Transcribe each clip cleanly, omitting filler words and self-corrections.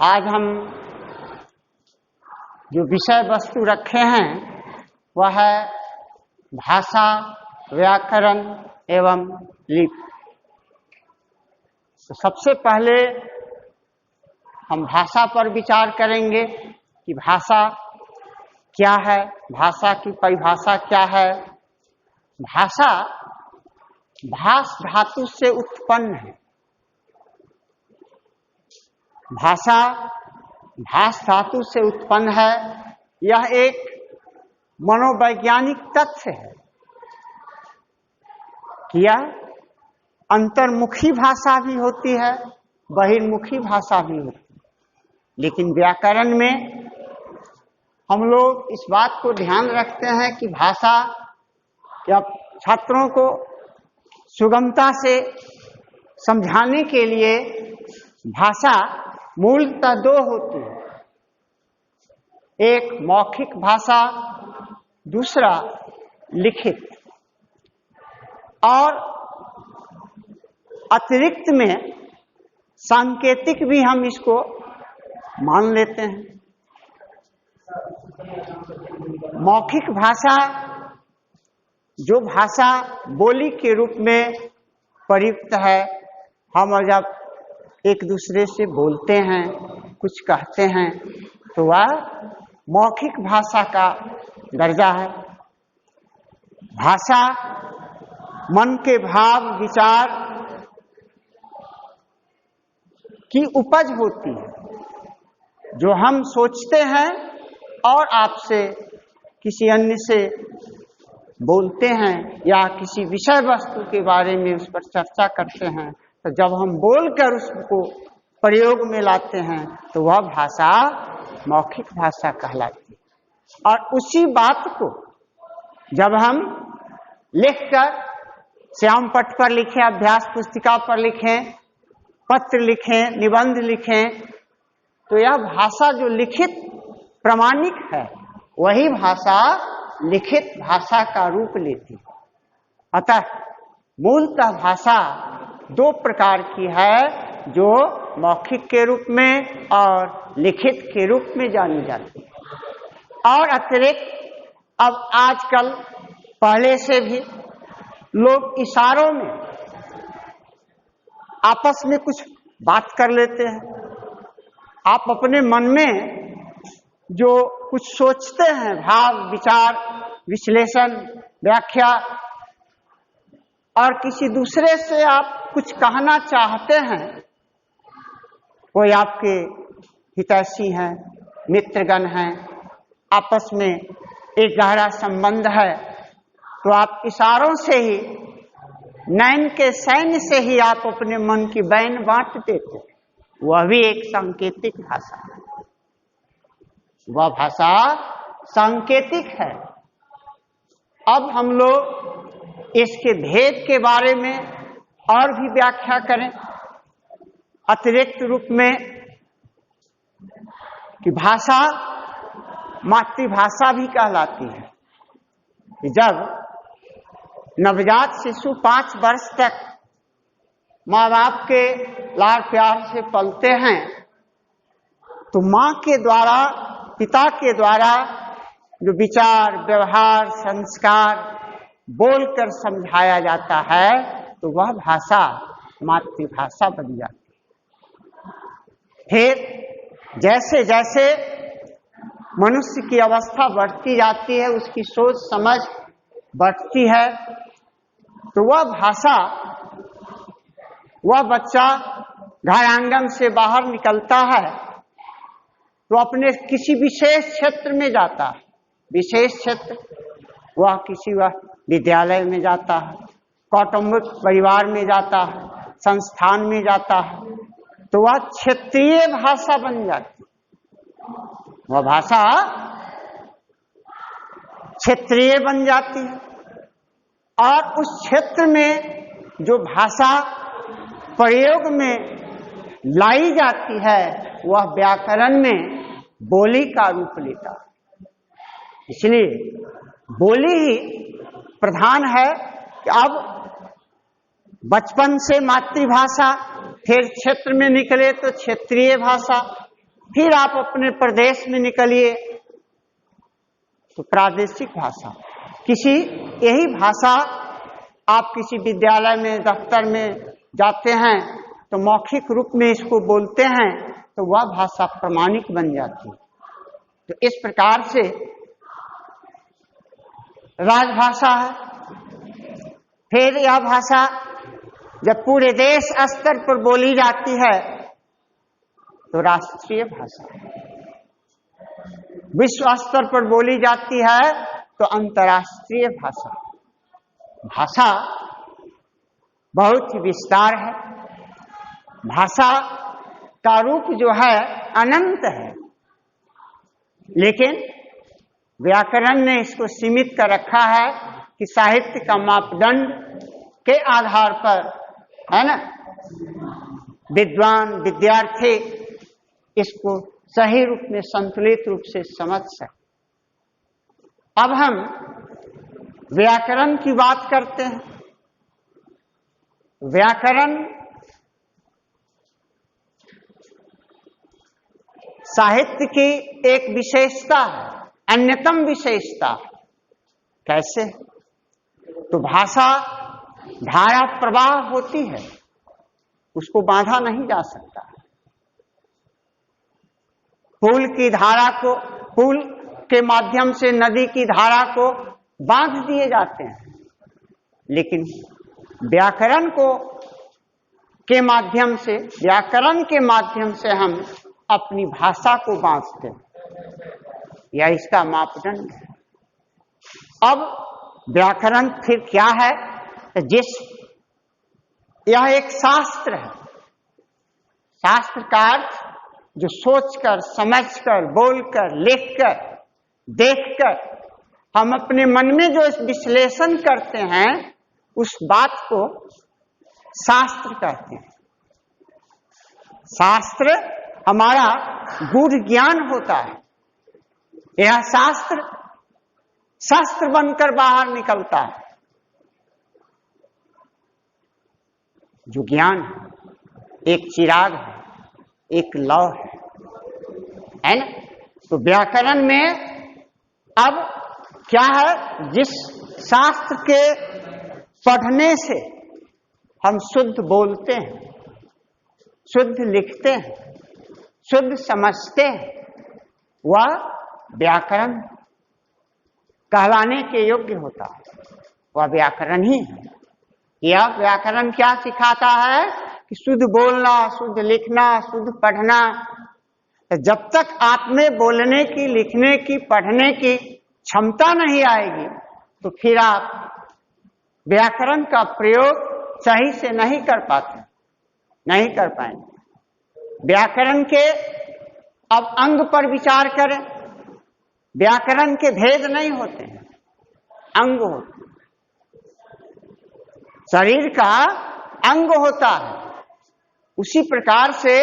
आज हम जो विषय वस्तु रखे हैं वह है भाषा, व्याकरण एवं लिपि। तो सबसे पहले हम भाषा पर विचार करेंगे कि भाषा क्या है, भाषा की परिभाषा क्या है। भाषा भाष धातु से उत्पन्न है। भाषा भाष धातु से उत्पन्न है। यह एक मनोवैज्ञानिक तथ्य है कि यह अंतर्मुखी भाषा भी होती है, बहिर्मुखी भाषा भी होती है। लेकिन व्याकरण में हम लोग इस बात को ध्यान रखते हैं कि भाषा या छात्रों को सुगमता से समझाने के लिए भाषा मूलतः दो होती है, एक मौखिक भाषा, दूसरा लिखित। और अतिरिक्त में सांकेतिक भी हम इसको मान लेते हैं। मौखिक भाषा जो भाषा बोली के रूप में प्रयुक्त है, हम जब एक दूसरे से बोलते हैं, कुछ कहते हैं, तो वह मौखिक भाषा का दर्जा है। भाषा मन के भाव विचार की उपज होती है, जो हम सोचते हैं और आपसे किसी अन्य से बोलते हैं या किसी विषय वस्तु के बारे में उस पर चर्चा करते हैं। तो जब हम बोलकर उसको प्रयोग में लाते हैं तो वह भाषा मौखिक भाषा कहलाती है। और उसी बात को जब हम लिखकर श्याम पट पर लिखें, अभ्यास पुस्तिका पर लिखें, पत्र लिखें, निबंध लिखें, तो यह भाषा जो लिखित प्रमाणिक है वही भाषा लिखित भाषा का रूप लेती है। अतः मूलतः भाषा दो प्रकार की है, जो मौखिक के रूप में और लिखित के रूप में जानी जाती है। और अतिरिक्त अब आजकल पहले से भी लोग इशारों में आपस में कुछ बात कर लेते हैं। आप अपने मन में जो कुछ सोचते हैं, भाव विचार विश्लेषण व्याख्या, और किसी दूसरे से आप कुछ कहना चाहते हैं, कोई आपके हितैषी हैं, मित्रगण हैं, आपस में एक गहरा संबंध है, तो आप इशारों से ही, नैन के सैन्य से ही आप अपने मन की बैन बांट देते हैं। वह भी एक सांकेतिक भाषा है। वह भाषा सांकेतिक है। अब हम लोग इसके भेद के बारे में और भी व्याख्या करें अतिरिक्त रूप में कि भाषा मातृभाषा भी कहलाती है। कि जब नवजात शिशु 5 वर्ष तक माँ बाप के लाड़ प्यार से पलते हैं, तो माँ के द्वारा, पिता के द्वारा जो विचार व्यवहार संस्कार बोलकर समझाया जाता है, तो वह भाषा मातृभाषा बन जाती है। फिर जैसे जैसे मनुष्य की अवस्था बढ़ती जाती है, उसकी सोच समझ बढ़ती है, तो वह भाषा, वह बच्चा घर आंगन से बाहर निकलता है तो अपने किसी विशेष क्षेत्र में जाता है। विशेष क्षेत्र वह किसी वह विद्यालय में जाता है, कौटुंबिक परिवार में जाता है, संस्थान में जाता है, तो वह क्षेत्रीय भाषा बन जाती है। वह भाषा क्षेत्रीय बन जाती है। और उस क्षेत्र में जो भाषा प्रयोग में लाई जाती है वह व्याकरण में बोली का रूप लेता है। इसलिए बोली ही प्रधान है कि अब बचपन से मातृभाषा, फिर क्षेत्र में निकले तो क्षेत्रीय भाषा, फिर आप अपने प्रदेश में निकलिए तो प्रादेशिक भाषा, किसी यही भाषा आप किसी विद्यालय में, दफ्तर में जाते हैं तो मौखिक रूप में इसको बोलते हैं तो वह भाषा प्रमाणिक बन जाती है। तो इस प्रकार से राजभाषा है। फिर यह भाषा जब पूरे देश स्तर पर बोली जाती है तो राष्ट्रीय भाषा, विश्व स्तर पर बोली जाती है तो अंतर्राष्ट्रीय भाषा। भाषा बहुत ही विस्तार है। भाषा का रूप जो है अनंत है, लेकिन व्याकरण ने इसको सीमित कर रखा है कि साहित्य का मापदंड के आधार पर, है ना, विद्वान विद्यार्थी इसको सही रूप में संतुलित रूप से समझ सके। अब हम व्याकरण की बात करते हैं। व्याकरण साहित्य की एक विशेषता है, अन्यतम विशेषता। कैसे? तो भाषा धारा प्रवाह होती है, उसको बांधा नहीं जा सकता। पुल की धारा को, पुल के माध्यम से नदी की धारा को बांध दिए जाते हैं, लेकिन व्याकरण को के माध्यम से, व्याकरण के माध्यम से हम अपनी भाषा को बांधते हैं, या इसका मापदंड है। अब व्याकरण फिर क्या है? यह एक शास्त्र है। शास्त्र का अर्थ जो सोचकर, समझकर, बोलकर, लिखकर, देखकर हम अपने मन में जो विश्लेषण करते हैं उस बात को शास्त्र कहते हैं। शास्त्र हमारा गूढ़ ज्ञान होता है। यह शास्त्र शस्त्र बनकर बाहर निकलता है। जो ज्ञान एक चिराग है, एक लौ है ना? तो व्याकरण में अब क्या है? जिस शास्त्र के पढ़ने से हम शुद्ध बोलते हैं, शुद्ध लिखते हैं, शुद्ध समझते हैं, वह व्याकरण कहलाने के योग्य होता है। वह व्याकरण ही है। यह व्याकरण क्या सिखाता है कि शुद्ध बोलना, शुद्ध लिखना, शुद्ध पढ़ना। जब तक आप में बोलने की, लिखने की, पढ़ने की क्षमता नहीं आएगी तो फिर आप व्याकरण का प्रयोग सही से नहीं कर पाते, नहीं कर पाएंगे। व्याकरण के अब अंग पर विचार करें। व्याकरण के भेद नहीं होते हैं, अंग होते। शरीर का अंग होता है, उसी प्रकार से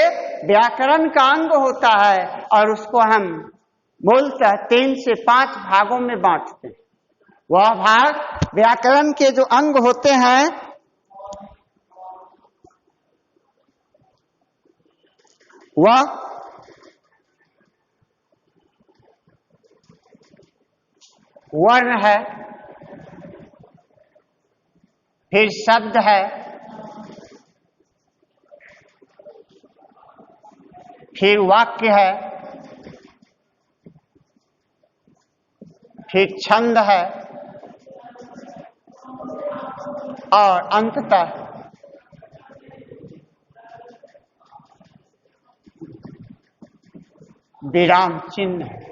व्याकरण का अंग होता है और उसको हम बोलते हैं 3 से 5 भागों में बांटते हैं। वह भाग व्याकरण के जो अंग होते हैं वह वर्ण है, फिर शब्द है, फिर वाक्य है, फिर छंद है और अंततः विराम चिन्ह है।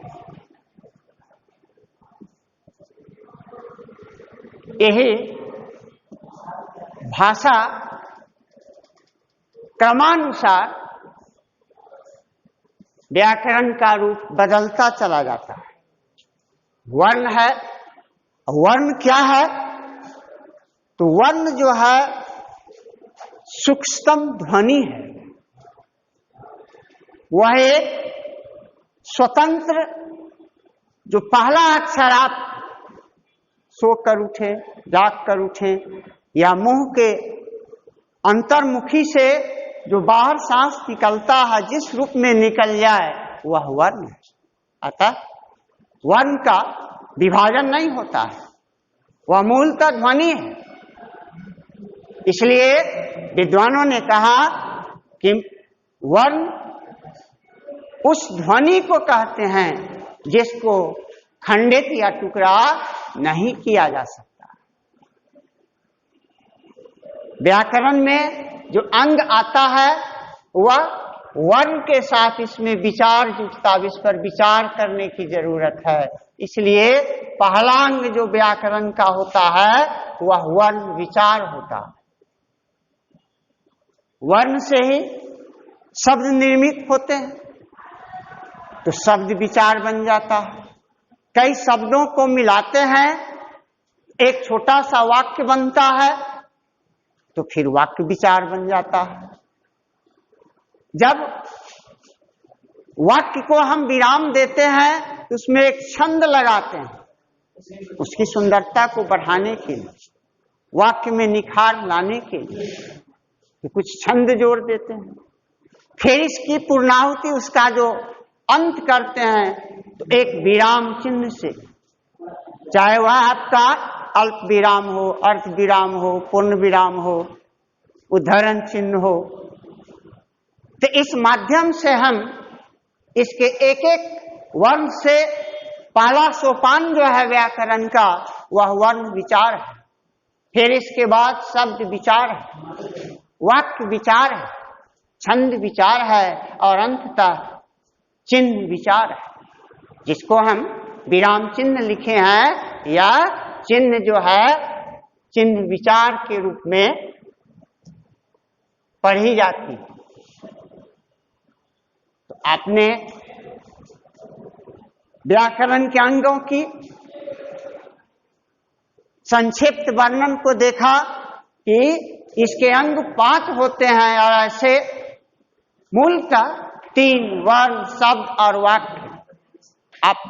यही भाषा क्रमानुसार व्याकरण का रूप बदलता चला जाता है। वर्ण है, वर्ण क्या है? तो वर्ण जो है सूक्ष्म ध्वनि है। वह एक स्वतंत्र, जो पहला अक्षर आप सो कर उठे, जाग कर उठे, या मुंह के अंतर्मुखी से जो बाहर सांस निकलता है, जिस रूप में निकल जाए वह वर्ण है। अतः वर्ण का विभाजन नहीं होता है, वह मूलतः ध्वनि है। इसलिए विद्वानों ने कहा कि वर्ण उस ध्वनि को कहते हैं जिसको खंडित या टुकड़ा नहीं किया जा सकता। व्याकरण में जो अंग आता है वह वर्ण के साथ इसमें विचार जुटता, इस पर विचार करने की जरूरत है। इसलिए पहला अंग जो व्याकरण का होता है वह वर्ण विचार होता है। वर्ण से ही शब्द निर्मित होते हैं, तो शब्द विचार बन जाता है। कई शब्दों को मिलाते हैं, एक छोटा सा वाक्य बनता है, तो फिर वाक्य विचार बन जाता है। जब वाक्य को हम विराम देते हैं तो उसमें एक छंद लगाते हैं, उसकी सुंदरता को बढ़ाने के लिए, वाक्य में निखार लाने के लिए तो कुछ छंद जोड़ देते हैं। फिर इसकी पूर्णाहुति, उसका जो अंत करते हैं तो एक विराम चिन्ह से, चाहे वह आपका अल्प विराम हो, अर्ध विराम हो, पूर्ण विराम हो, उद्धरण चिन्ह हो, तो इस माध्यम से हम इसके एक एक वर्ण से पहला सोपान जो है व्याकरण का वह वर्ण विचार है। फिर इसके बाद शब्द विचार है, वाक्य विचार है, छंद विचार है और अंततः चिन्ह विचार है, जिसको हम विराम चिन्ह लिखे हैं या चिन्ह जो है चिन्ह विचार के रूप में पढ़ी जाती है। तो आपने व्याकरण के अंगों की संक्षिप्त वर्णन को देखा कि इसके अंग 5 होते हैं और ऐसे मूलतः 3 वर्ण, शब्द और वाक्य। आप